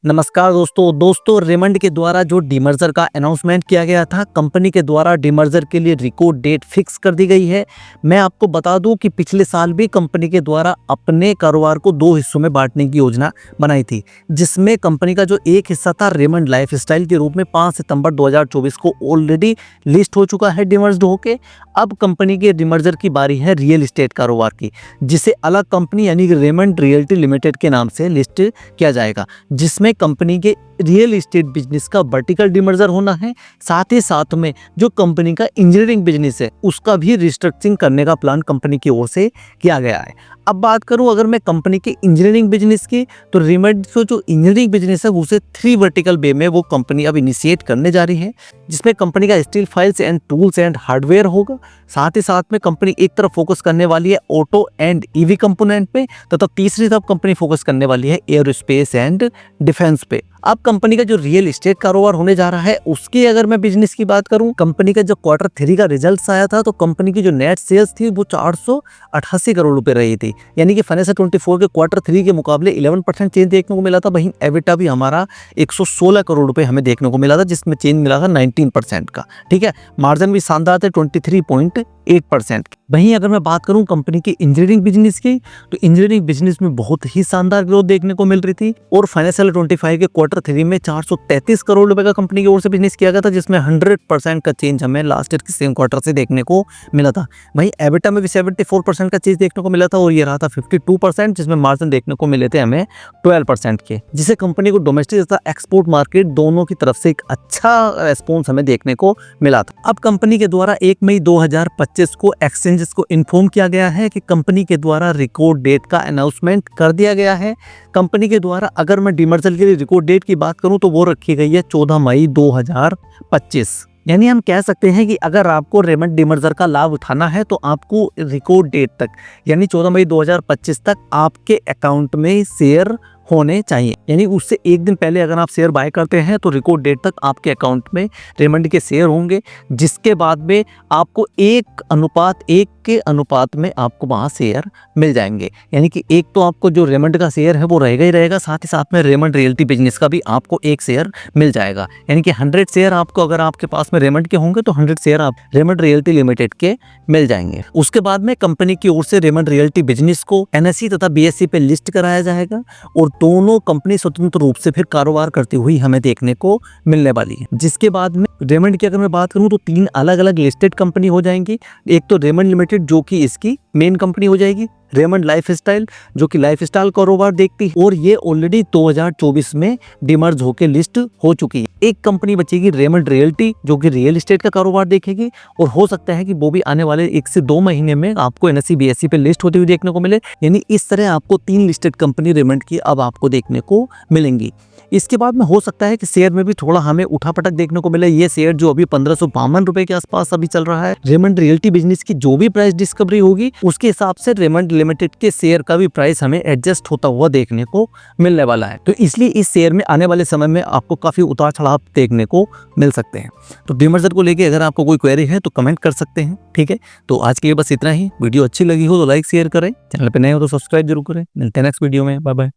नमस्कार दोस्तों रेमंड के द्वारा जो डीमर्जर का अनाउंसमेंट किया गया था, कंपनी के द्वारा डीमर्जर के लिए रिकॉर्ड डेट फिक्स कर दी गई है। मैं आपको बता दूं कि पिछले साल भी कंपनी के द्वारा अपने कारोबार को दो हिस्सों में बांटने की योजना बनाई थी, जिसमें कंपनी का जो एक हिस्सा था रेमंड लाइफस्टाइल के रूप में 5 सितंबर 2024 को ऑलरेडी लिस्ट हो चुका है डीमर्ज होके। अब कंपनी के डीमर्जर की बारी है रियल एस्टेट कारोबार की, जिसे अलग कंपनी यानी कि रेमंड रियल्टी लिमिटेड के नाम से लिस्ट किया जाएगा, जिसमें कंपनी के रियल एस्टेट बिजनेस का वर्टिकल डीमर्जर होना है। साथ ही साथ में जो कंपनी का इंजीनियरिंग बिजनेस है उसका भी रिस्ट्रक्चरिंग करने का प्लान कंपनी की ओर से किया गया है। अब बात करूं अगर मैं कंपनी के इंजीनियरिंग बिजनेस की, तो रेमंड को जो इंजीनियरिंग बिजनेस है उसे 3 वर्टिकल वे में वो कंपनी अब इनिशिएट करने जा रही है, जिसमें कंपनी का steel files and tools and hardware होगा। साथ ही साथ में कंपनी एक तरफ फोकस करने वाली है ऑटो एंड ईवी कंपोनेंट पे, तथा तीसरी तरफ कंपनी फोकस करने वाली है एयरोस्पेस एंड डिफेंस पे। अब कंपनी का जो रियल एस्टेट कारोबार होने जा रहा है उसकी अगर मैं बिजनेस की बात करूं, कंपनी का जो Q3 का रिजल्ट्स आया था तो कंपनी की जो नेट सेल्स थी वो 488 करोड़ रुपए रही थी, यानी कि फाइनेंशियल 24 के Q3 के मुकाबले 11% चेंज देखने को मिला था। वहीं एबिटा भी हमारा 116 करोड़ रुपए हमें देखने को मिला था, जिसमें चेंज मिला था 19% का। ठीक है, मार्जिन भी शानदार थे 23.8%। वहीं अगर मैं बात करूं कंपनी के इंजीनियरिंग बिजनेस की, तो इंजीनियरिंग बिजनेस में बहुत ही शानदार ग्रोथ देखने को मिल रही थी और फाइनेंशियल 25 के Q3 में 433 करोड़ रुपए का कंपनी की ओर से बिजनेस किया गया था, जिसमें 100% का चेंज हमें लास्ट ईयर के सेम क्वार्टर से देखने को मिला था। वहीं एबिटा में भी 74% का चेंज देखने को मिला था और ये रहा था 52%, जिसमें मार्जिन देखने को मिले थे हमें 12% के, जिसे कंपनी को डोमेस्टिक तथा एक्सपोर्ट मार्केट दोनों की तरफ से एक अच्छा रेस्पॉन्स हमें देखने को मिला था। अब कंपनी के द्वारा 1 मई 2025 को एक्सचेंजेस को इन्फॉर्म किया गया है कि कंपनी के द्वारा रिकॉर्ड डेट का अनाउंसमेंट कर दिया गया है। कंपनी के द्वारा अगर मैं डीमर्जर के लिए रिकॉर्ड डेट की बात करूं तो वो रखी गई है 14 मई 2025। यानी हम कह सकते हैं कि अगर आपको रेमंड डीमर्जर का लाभ उठाना है तो आपको रिकॉर्ड डेट तक यानी 14 मई 2025 तक आपके अकाउंट में शेयर होने चाहिए। यानी उससे एक दिन पहले अगर आप शेयर बाय करते हैं तो रिकॉर्ड डेट तक आपके अकाउंट में रेमंड के शेयर होंगे, जिसके बाद में आपको 1:1 के अनुपात में आपको वहाँ शेयर मिल जाएंगे। यानी कि एक तो आपको जो रेमंड का शेयर है वो रहेगा ही रहेगा, साथ ही साथ में रेमंड रियल्टी बिजनेस का भी आपको एक शेयर मिल जाएगा। यानी कि 100 शेयर आपको अगर आपके पास में रेमंड के होंगे तो 100 शेयर आप रेमंड रियल्टी लिमिटेड के मिल जाएंगे। उसके बाद में कंपनी की ओर से रेमंड रियल्टी बिजनेस को NSE तथा BSE पे लिस्ट कराया जाएगा और दोनों कंपनी स्वतंत्र रूप से फिर कारोबार करती हुई हमें देखने को मिलने वाली है। जिसके बाद में रेमंड की अगर मैं बात करूं तो 3 अलग अलग लिस्टेड कंपनी हो जाएंगी। एक तो रेमंड लिमिटेड जो कि इसकी मेन कंपनी हो जाएगी, रेमंड लाइफस्टाइल जो कि लाइफस्टाइल कारोबार देखती है और ये ऑलरेडी 2024 में डिमर्ज होकर लिस्ट हो चुकी है। एक कंपनी बचेगी रेमंड रियल्टी जो कि रियल एस्टेट का कारोबार देखेगी और हो सकता है कि वो भी आने वाले 1 से 2 महीने में आपको NSE BSE पे लिस्ट होती हुई देखने को मिले। यानी इस तरह आपको 3 लिस्टेड कंपनी रेमंड की अब आपको देखने को मिलेंगी। इसके बाद में हो सकता है कि शेयर में भी थोड़ा हमें उठापटक देखने को मिले। ये शेयर जो अभी 1552 रुपए के आसपास अभी चल रहा है, रेमंड रियल्टी बिजनेस की जो भी प्राइस डिस्कवरी होगी उसके हिसाब से रेमंड लिमिटेड के शेयर का भी प्राइस हमें एडजस्ट होता हुआ देखने को मिलने वाला है। तो इसलिए इस शेयर में आने वाले समय में आपको काफी उतार चढ़ाव देखने को मिल सकते हैं। तो डीमर्जर को लेके अगर आपको कोई क्वेरी है तो कमेंट कर सकते हैं। ठीक है, तो आज के लिए बस इतना ही। वीडियो अच्छी लगी हो तो लाइक शेयर करें, चैनल पे नए हो तो सब्सक्राइब जरूर करें। मिलते हैं नेक्स्ट वीडियो में। Bye bye.